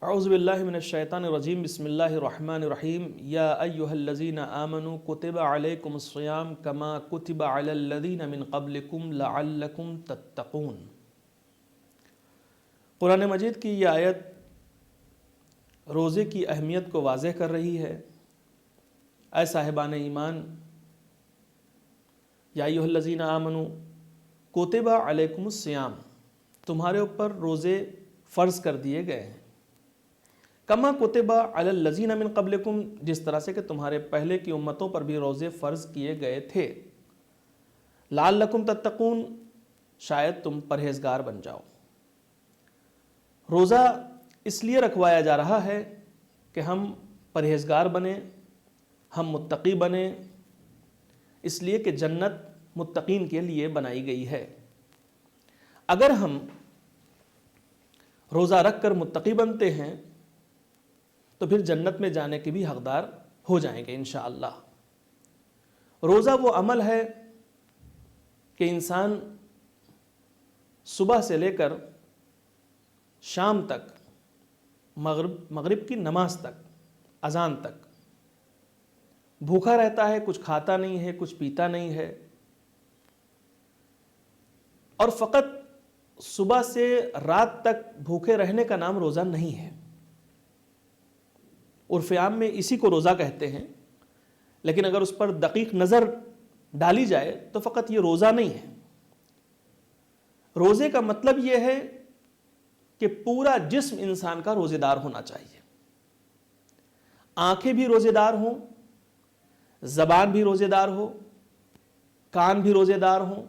اعوذ باللہ من الشیطان الرجیم بسم اللہ الرحمن الرحیم یا ایہا الذین آمنوا کتب علیکم الصیام کما کتب علی الذین من قبلکم لعلکم تتقون۔ قرآن مجید کی یہ آیت روزے کی اہمیت کو واضح کر رہی ہے۔ اے صاحبان ایمان، یا ایہا الذین آمنوا کتب علیکم الصیام، تمہارے اوپر روزے فرض کر دیے گئے ہیں۔ کما کتب علی الذین من قبلکم، جس طرح سے کہ تمہارے پہلے کی امتوں پر بھی روزے فرض کیے گئے تھے۔ لعلکم تتقون، شاید تم پرہیزگار بن جاؤ۔ روزہ اس لیے رکھوایا جا رہا ہے کہ ہم پرہیزگار بنیں، ہم متقی بنیں، اس لیے کہ جنت متقین کے لیے بنائی گئی ہے۔ اگر ہم روزہ رکھ کر متقی بنتے ہیں تو پھر جنت میں جانے کے بھی حقدار ہو جائیں گے انشاءاللہ۔ روزہ وہ عمل ہے کہ انسان صبح سے لے کر شام تک، مغرب کی نماز تک، اذان تک بھوکا رہتا ہے، کچھ کھاتا نہیں ہے، کچھ پیتا نہیں ہے، اور فقط صبح سے رات تک بھوکے رہنے کا نام روزہ نہیں ہے۔ عرف عام میں اسی کو روزہ کہتے ہیں، لیکن اگر اس پر دقیق نظر ڈالی جائے تو فقط یہ روزہ نہیں ہے۔ روزے کا مطلب یہ ہے کہ پورا جسم انسان کا روزے دار ہونا چاہیے۔ آنکھیں بھی روزے دار ہوں، زبان بھی روزے دار ہو، کان بھی روزے دار ہوں،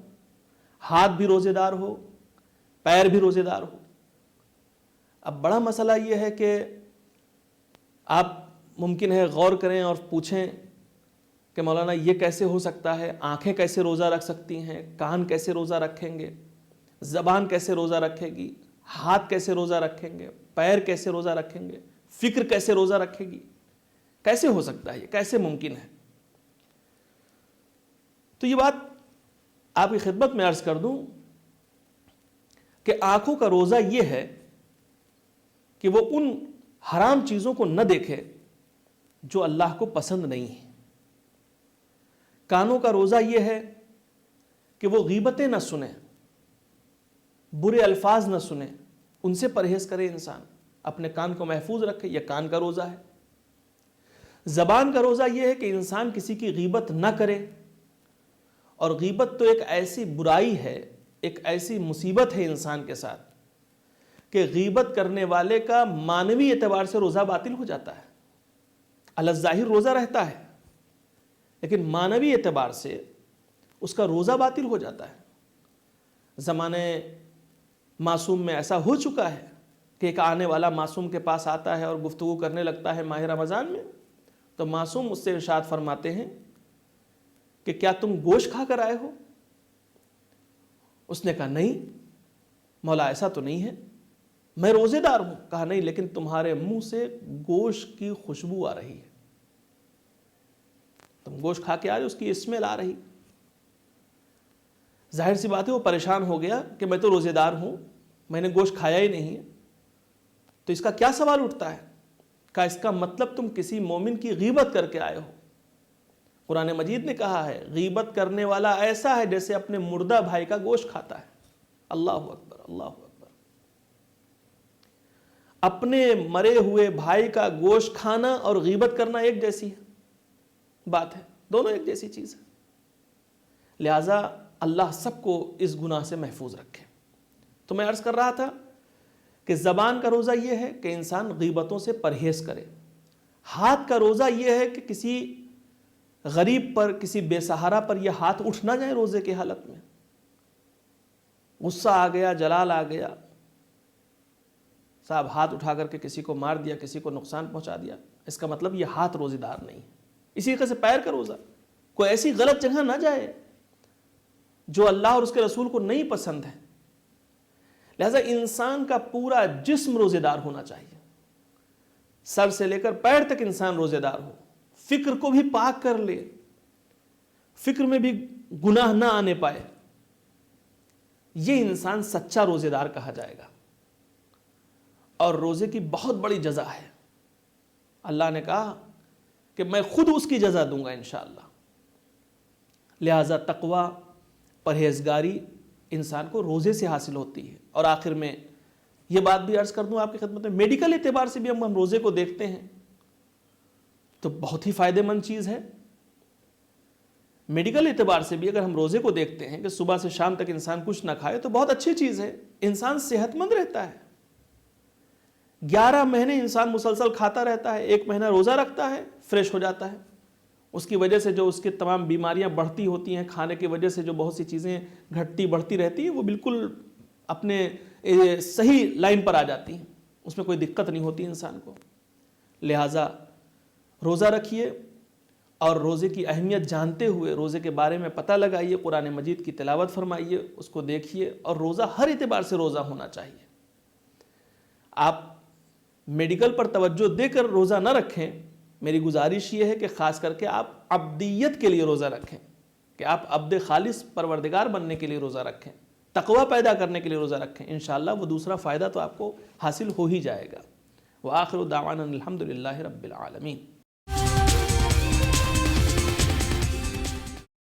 ہاتھ بھی روزے دار ہو، پیر بھی روزے دار ہو۔ اب بڑا مسئلہ یہ ہے کہ آپ ممکن ہے غور کریں اور پوچھیں کہ مولانا یہ کیسے ہو سکتا ہے؟ آنکھیں کیسے روزہ رکھ سکتی ہیں؟ کان کیسے روزہ رکھیں گے؟ زبان کیسے روزہ رکھے گی؟ ہاتھ کیسے روزہ رکھیں گے؟ پیر کیسے روزہ رکھیں گے؟ فکر کیسے روزہ رکھے گی؟ کیسے ہو سکتا ہے؟ یہ کیسے ممکن ہے؟ تو یہ بات آپ کی خدمت میں عرض کر دوں کہ آنکھوں کا روزہ یہ ہے کہ وہ ان حرام چیزوں کو نہ دیکھے جو اللہ کو پسند نہیں ہے۔ کانوں کا روزہ یہ ہے کہ وہ غیبتیں نہ سنیں، برے الفاظ نہ سنیں، ان سے پرہیز کرے، انسان اپنے کان کو محفوظ رکھے، یہ کان کا روزہ ہے۔ زبان کا روزہ یہ ہے کہ انسان کسی کی غیبت نہ کرے، اور غیبت تو ایک ایسی برائی ہے، ایک ایسی مصیبت ہے انسان کے ساتھ کہ غیبت کرنے والے کا معنوی اعتبار سے روزہ باطل ہو جاتا ہے۔ علی الظاہر روزہ رہتا ہے، لیکن معنوی اعتبار سے اس کا روزہ باطل ہو جاتا ہے۔ زمانے معصوم میں ایسا ہو چکا ہے کہ ایک آنے والا معصوم کے پاس آتا ہے اور گفتگو کرنے لگتا ہے ماہ رمضان میں، تو معصوم اس سے ارشاد فرماتے ہیں کہ کیا تم گوشت کھا کر آئے ہو؟ اس نے کہا نہیں مولا، ایسا تو نہیں ہے، میں روزے دار ہوں۔ کہا نہیں، لیکن تمہارے منہ سے گوشت کی خوشبو آ رہی ہے، تم گوشت کھا کے آ رہے، اس کی اسمیل آ رہی۔ ظاہر سی بات ہے وہ پریشان ہو گیا کہ میں تو روزے دار ہوں، میں نے گوشت کھایا ہی نہیں ہے، تو اس کا کیا سوال اٹھتا ہے؟ کہا اس کا مطلب تم کسی مومن کی غیبت کر کے آئے ہو۔ قرآن مجید نے کہا ہے غیبت کرنے والا ایسا ہے جیسے اپنے مردہ بھائی کا گوشت کھاتا ہے۔ اللہ اکبر، اللہ اکبر۔ اپنے مرے ہوئے بھائی کا گوشت کھانا اور غیبت کرنا ایک جیسی بات ہے، دونوں ایک جیسی چیز ہے۔ لہذا اللہ سب کو اس گناہ سے محفوظ رکھے۔ تو میں عرض کر رہا تھا کہ زبان کا روزہ یہ ہے کہ انسان غیبتوں سے پرہیز کرے۔ ہاتھ کا روزہ یہ ہے کہ کسی غریب پر، کسی بے سہارا پر یہ ہاتھ اٹھ نہ جائے روزے کی حالت میں۔ غصہ آ گیا، جلال آ گیا، صاحب ہاتھ اٹھا کر کے کسی کو مار دیا، کسی کو نقصان پہنچا دیا، اس کا مطلب یہ ہاتھ روزے دار نہیں ہے۔ اسی طرح سے پیر کا روزہ، کوئی ایسی غلط جگہ نہ جائے جو اللہ اور اس کے رسول کو نہیں پسند ہے۔ لہذا انسان کا پورا جسم روزے دار ہونا چاہیے، سر سے لے کر پیر تک انسان روزے دار ہو، فکر کو بھی پاک کر لے، فکر میں بھی گناہ نہ آنے پائے، یہ انسان سچا روزے دار کہا جائے گا۔ اور روزے کی بہت بڑی جزا ہے. اللہ نے کہا کہ میں خود اس کی جزا دوں گا انشاءاللہ. لہذا تقوی، پرہیزگاری انسان کو روزے سے حاصل ہوتی ہے. اور آخر میں یہ بات بھی عرض کر دوں آپ کی خدمت میں، میڈیکل اعتبار سے بھی ہم روزے کو دیکھتے ہیں تو بہت ہی فائدہ مند چیز ہے. میڈیکل اعتبار سے بھی اگر ہم روزے کو دیکھتے ہیں کہ صبح سے شام تک انسان کچھ نہ کھائے تو بہت اچھی چیز ہے. انسان صحت مند رہتا ہے. 11 مہینے انسان مسلسل کھاتا رہتا ہے، 1 مہینہ روزہ رکھتا ہے، فریش ہو جاتا ہے. اس کی وجہ سے جو اس کے تمام بیماریاں بڑھتی ہوتی ہیں، کھانے کی وجہ سے جو بہت سی چیزیں گھٹتی بڑھتی رہتی ہیں، وہ بالکل اپنے صحیح لائن پر آ جاتی ہیں. اس میں کوئی دقت نہیں ہوتی انسان کو. لہٰذا روزہ رکھیے اور روزے کی اہمیت جانتے ہوئے روزے کے بارے میں پتہ لگائیے، قرآن مجید کی تلاوت فرمائیے، اس کو دیکھیے. اور روزہ ہر اعتبار سے روزہ ہونا چاہیے. آپ میڈیکل پر توجہ دے کر روزہ نہ رکھیں. میری گزارش یہ ہے کہ خاص کر کے آپ عبدیت کے لیے روزہ رکھیں، کہ آپ عبد خالص پروردگار بننے کے لیے روزہ رکھیں، تقوی پیدا کرنے کے لیے روزہ رکھیں. انشاءاللہ وہ دوسرا فائدہ تو آپ کو حاصل ہو ہی جائے گا. وآخر دعوانا الحمدللہ رب العالمین.